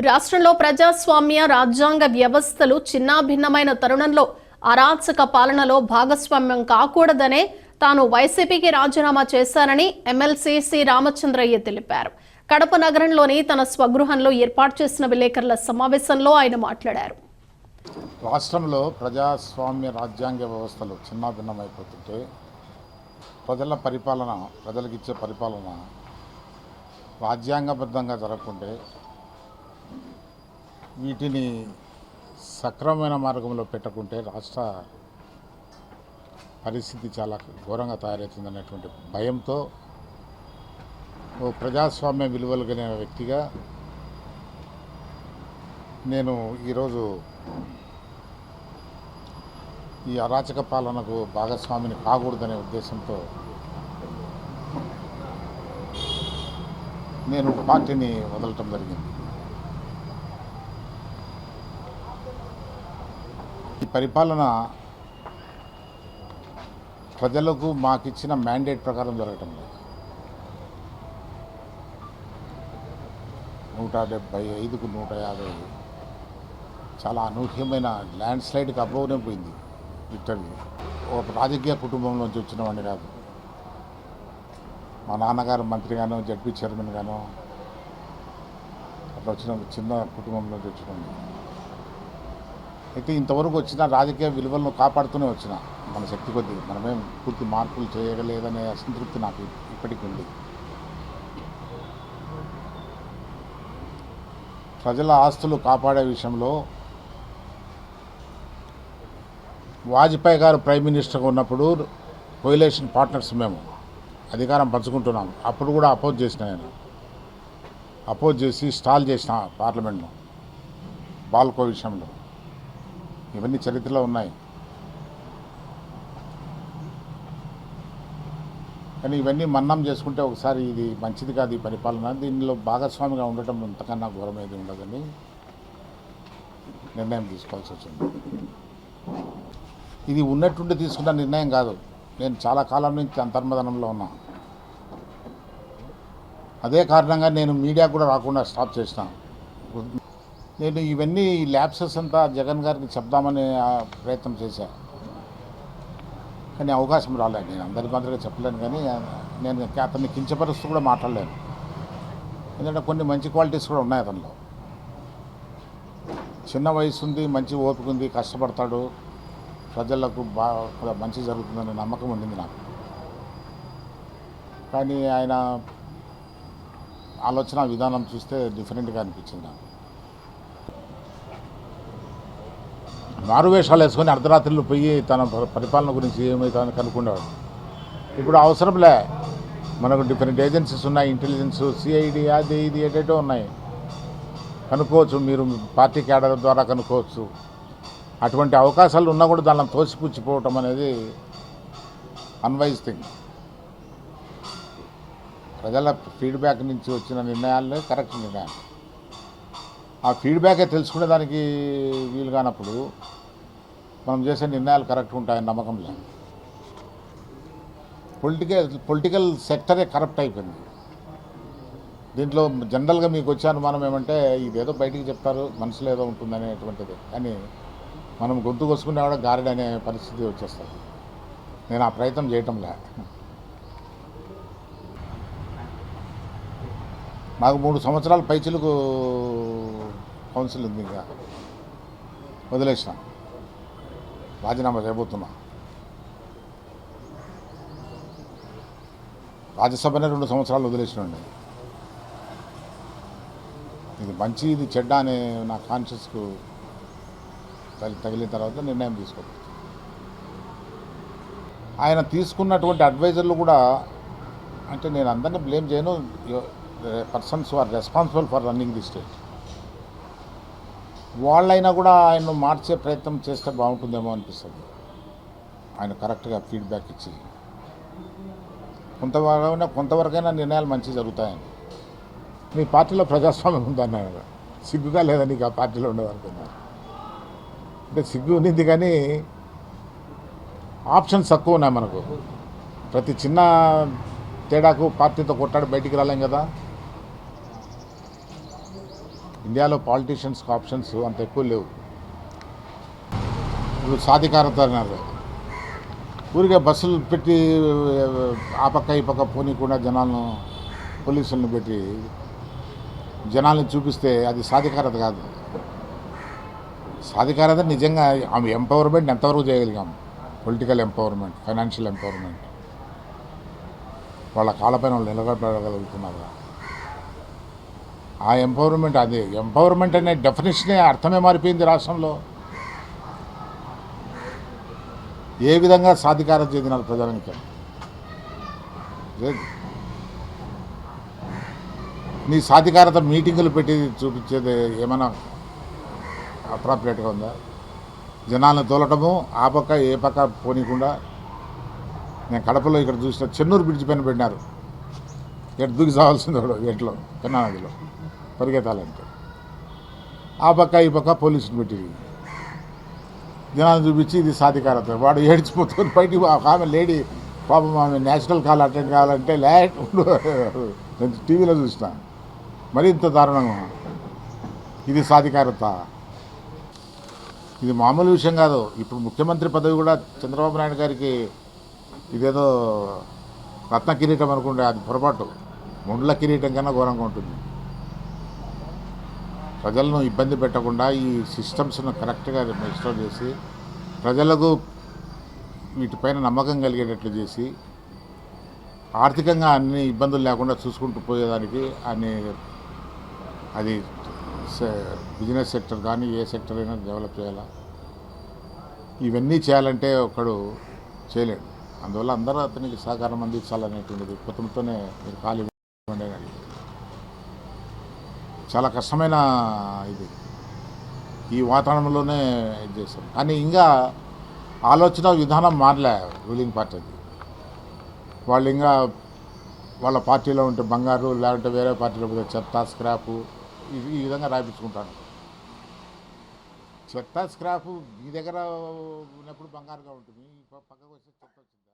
రాష్ట్రంలో ప్రజాస్వామ్య రాజ్యాంగ వ్యవస్థలు చిన్నాభిన్నమైన తరుణంలో అరాచక పాలనలో భాగస్వామ్యం కాకూడదనే తాను వైసీపీకి రాజీనామా చేశానని ఎమ్మెల్సీ సి రామచంద్రయ్య తెలిపారు. కడప నగరంలోని తన స్వగృహంలో ఏర్పాటు చేసిన విలేకరుల సమావేశంలో ఆయన మాట్లాడారు. రాష్ట్రంలో ప్రజాస్వామ్య రాజ్యాంగ వ్యవస్థలు చిన్నాభిన్నమైపోతుంటే ప్రజలకిచ్చే పరిపాలన రాజ్యాంగబద్ధంగా జరగకుంటే వీటిని సక్రమమైన మార్గంలో పెట్టకుంటే రాష్ట్ర పరిస్థితి చాలా ఘోరంగా తయారవుతుందనేటువంటి భయంతో ఓ ప్రజాస్వామ్య విలువలు కలిగిన వ్యక్తిగా నేను ఈరోజు ఈ అరాచక పాలనకు భాగస్వామిని కాకూడదనే ఉద్దేశంతో నేను పార్టీని వదలటం జరిగింది. ఈ పరిపాలన ప్రజలకు మాకిచ్చిన మ్యాండేట్ ప్రకారం జరగటం లేదు. 175కు 150 చాలా అనూహ్యమైన ల్యాండ్ స్లైడ్కి అబ్రోనే పోయింది. లిటరల్లీ ఒక రాజకీయ కుటుంబంలోంచి వచ్చిన వాడిని కాదు. మా నాన్నగారు మంత్రిగానో జడ్పీ చైర్మన్ గానో అట్లా వచ్చిన చిన్న కుటుంబంలోంచి వచ్చిన. అయితే ఇంతవరకు వచ్చిన రాజకీయ విలువలను కాపాడుతూనే వచ్చిన మన శక్తి కొద్దీ. మనమేం పూర్తి మార్పులు చేయగలేదనే అసంతృప్తి నాకు ఇప్పటికీ ఉంది. ప్రజల ఆస్తులు కాపాడే విషయంలో వాజ్పేయి గారు ప్రైమ్ మినిస్టర్గా ఉన్నప్పుడు కోయిలేషన్ పార్ట్నర్స్ మేము అధికారం పంచుకుంటున్నాం. అప్పుడు కూడా అపోజ్ చేసిన నేను అపోజ్ చేసి స్టాల్ చేసిన పార్లమెంట్లో బాల్కో విషయంలో. ఇవన్నీ చరిత్రలో ఉన్నాయి. కానీ ఇవన్నీ మన్నం చేసుకుంటే ఒకసారి ఇది మంచిది కాదు. ఈ పరిపాలన దీనిలో భాగస్వామిగా ఉండటం ఇంతకన్నా ఘోరమేది ఉండదని నిర్ణయం తీసుకోవాల్సి వచ్చింది. ఇది ఉన్నట్టుండి తీసుకున్న నిర్ణయం కాదు. నేను చాలా కాలం నుంచి అంతర్మదనంలో ఉన్నా. అదే కారణంగా నేను మీడియా కూడా రాకుండా స్టాప్ చేసిన. నేను ఇవన్నీ ల్యాప్సెస్ అంతా జగన్ గారికి చెప్దామని ప్రయత్నం చేశాను. కానీ అవకాశం రాలేదు. నేను అందరి మాదిరిగా చెప్పలేను, కానీ నేను అతన్ని కించపరుస్తూ కూడా మాట్లాడలేను. ఎందుకంటే కొన్ని మంచి క్వాలిటీస్ కూడా ఉన్నాయి అతనిలో. చిన్న వయసు ఉంది, మంచి ఓపిక ఉంది, కష్టపడతాడు, ప్రజలకు బాగా మంచి జరుగుతుందనే నమ్మకం ఉండింది నాకు. కానీ ఆయన ఆలోచన విధానం చూస్తే డిఫరెంట్గా అనిపించింది నాకు. మారువేషాలు వేసుకొని అర్ధరాత్రులు పోయి తన పరిపాలన గురించి ఏమవుతుందని కనుక్కునేవాడు. ఇప్పుడు అవసరంలే. మనకు డిఫరెంట్ ఏజెన్సీస్ ఉన్నాయి, ఇంటెలిజెన్స్, సిఐడి, అది ఇది ఏటేటో ఉన్నాయి. కనుక్కోవచ్చు, మీరు పార్టీ క్యాడర్ ద్వారా కనుక్కోవచ్చు. అటువంటి అవకాశాలు ఉన్నా కూడా దానిని తోసిపుచ్చిపోవటం అనేది అన్వైజ్ థింగ్. ప్రజల ఫీడ్బ్యాక్ నుంచి వచ్చిన నిర్ణయాలే కరెక్ట్ నిర్ణయాలు. ఆ ఫీడ్బ్యాకే తెలుసుకునే దానికి వీలు కానప్పుడు మనం చేసే నిర్ణయాలు కరెక్ట్ ఉంటాయని నమ్మకం లేదు. పొలిటికల్ సెక్టరే కరప్ట్ అయిపోయింది. దీంట్లో జనరల్గా మీకు వచ్చే అనుమానం ఏమంటే ఇదేదో బయటికి చెప్తారు, మనసులో ఏదో ఉంటుందనేటువంటిది. కానీ మనం గొంతు కోసుకునే కూడా గారెడ్ అనే పరిస్థితి వచ్చేస్తుంది. నేను ఆ ప్రయత్నం చేయటంలే. నాకు 3 సంవత్సరాల పైచిలకు కౌన్సిల్ ఉంది. ఇంకా వదిలేసిన, రాజీనామా చేయబోతున్నా. రాజ్యసభనే 2 సంవత్సరాలు వదిలేసినండి. ఇది మంచి ఇది చెడ్డ అనే నా కాన్షియస్కు తగిలిన తర్వాత నిర్ణయం తీసుకోవచ్చు. ఆయన తీసుకున్నటువంటి అడ్వైజర్లు కూడా, అంటే నేను అందరినీ బ్లేమ్ చేయను, persons who are responsible for running the state, వాళ్ళైనా కూడా ఆయన్ను మార్చే ప్రయత్నం చేస్తే బాగుంటుందేమో అనిపిస్తుంది. ఆయన కరెక్ట్గా ఫీడ్బ్యాక్ ఇచ్చి కొంతవరకైనా నిర్ణయాలు మంచి జరుగుతాయని. మీ పార్టీలో ప్రజాస్వామ్యం ఉందన్నారు, సిగ్గుగా లేదా నీకు ఆ పార్టీలో ఉండదనుకున్నారు. అంటే సిగ్గు ఉన్నింది, కానీ ఆప్షన్స్ తక్కువ ఉన్నాయి మనకు. ప్రతి చిన్న తేడాకు పార్టీతో కొట్టాడు బయటికి రాలేం కదా. ఇండియాలో పాలిటీషియన్స్కి ఆప్షన్స్ అంత ఎక్కువ లేవు. ఇప్పుడు సాధికారత అన్నారు, ఊరికే బస్సులు పెట్టి ఆ పక్క ఈ పక్క పోనీకుండా జనాలను పోలీసులను పెట్టి జనాలను చూపిస్తే అది సాధికారత కాదు. సాధికారత నిజంగా ఆమె ఎంపవర్మెంట్ ఎంతవరకు చేయగలిగాం, పొలిటికల్ ఎంపవర్మెంట్, ఫైనాన్షియల్ ఎంపవర్మెంట్, వాళ్ళ కాళ్ళపైన వాళ్ళు నిలబడగలుగుతున్నారు. ఆ ఎంపవర్మెంట్, అదే ఎంపవర్మెంట్ అనే డెఫినేషనే అర్థమే మారిపోయింది రాష్ట్రంలో. ఏ విధంగా సాధికారత చెందినారు ప్రజానికి? నీ సాధికారత మీటింగులు పెట్టి చూపించేది ఏమైనా అప్రాప్రియేట్గా ఉందా? జనాలను తోలటము, ఆ పక్క ఏ పక్క పోనీకుండా. నేను కడపలో ఇక్కడ చూసిన చెన్నూరు బ్రిడ్జ్ పైన పెట్టినారు, ఇక్కడ దూకి సావాల్సింది వాడు ఎట్లో కన్నా నదిలో పరిగెత్తాలంటే. ఆ పక్క ఈ పక్క పోలీసులు పెట్టి జనాలను చూపించి ఇది సాధికారత. వాడు ఏడ్చిపోతుంది బయటికి. ఆమె లేడీ పాపం, ఆమె నేషనల్ కాల్ అటెండ్ కావాలంటే నేను టీవీలో చూసిన. మరి ఇంత దారుణంగా ఇది సాధికారత? ఇది మామూలు విషయం కాదు. ఇప్పుడు ముఖ్యమంత్రి పదవి కూడా చంద్రబాబు నాయుడు గారికి ఇదేదో రత్న కిరీటం అనుకుంటే అది పొరపాటు. ముండ్ల కిరీటం కన్నా ఘోరంగా ఉంటుంది. ప్రజలను ఇబ్బంది పెట్టకుండా ఈ సిస్టమ్స్ను కరెక్ట్గా రెస్టోర్ చేసి ప్రజలకు వీటిపైన నమ్మకం కలిగేటట్లు చేసి ఆర్థికంగా అన్ని ఇబ్బందులు లేకుండా చూసుకుంటూ పోయేదానికి అన్ని, అది బిజినెస్ సెక్టర్ కానీ ఏ సెక్టర్ అయినా డెవలప్ చేయాలా. ఇవన్నీ చేయాలంటే ఒకడు చేయలేడు. అందువల్ల అందరూ అతనికి సహకారం అందించాలనేటువంటిది కుటుంబంతోనే మీరు ఖాళీ ఉండేది. చాలా కష్టమైన ఇది, ఈ వాతావరణంలోనే ఇది చేస్తాం. కానీ ఇంకా ఆలోచన విధానం మారలే రూలింగ్ పార్టీది. వాళ్ళు ఇంకా వాళ్ళ పార్టీలో ఉంటే బంగారు, లేకుంటే వేరే పార్టీలో పోతే చెత్త, స్క్రాపు, ఈ విధంగా రాయించుకుంటాను. చెత్త స్క్రాపు మీ దగ్గర ఉన్నప్పుడు బంగారుగా ఉంటుంది, పక్కకు వస్తే చెత్త వచ్చింది.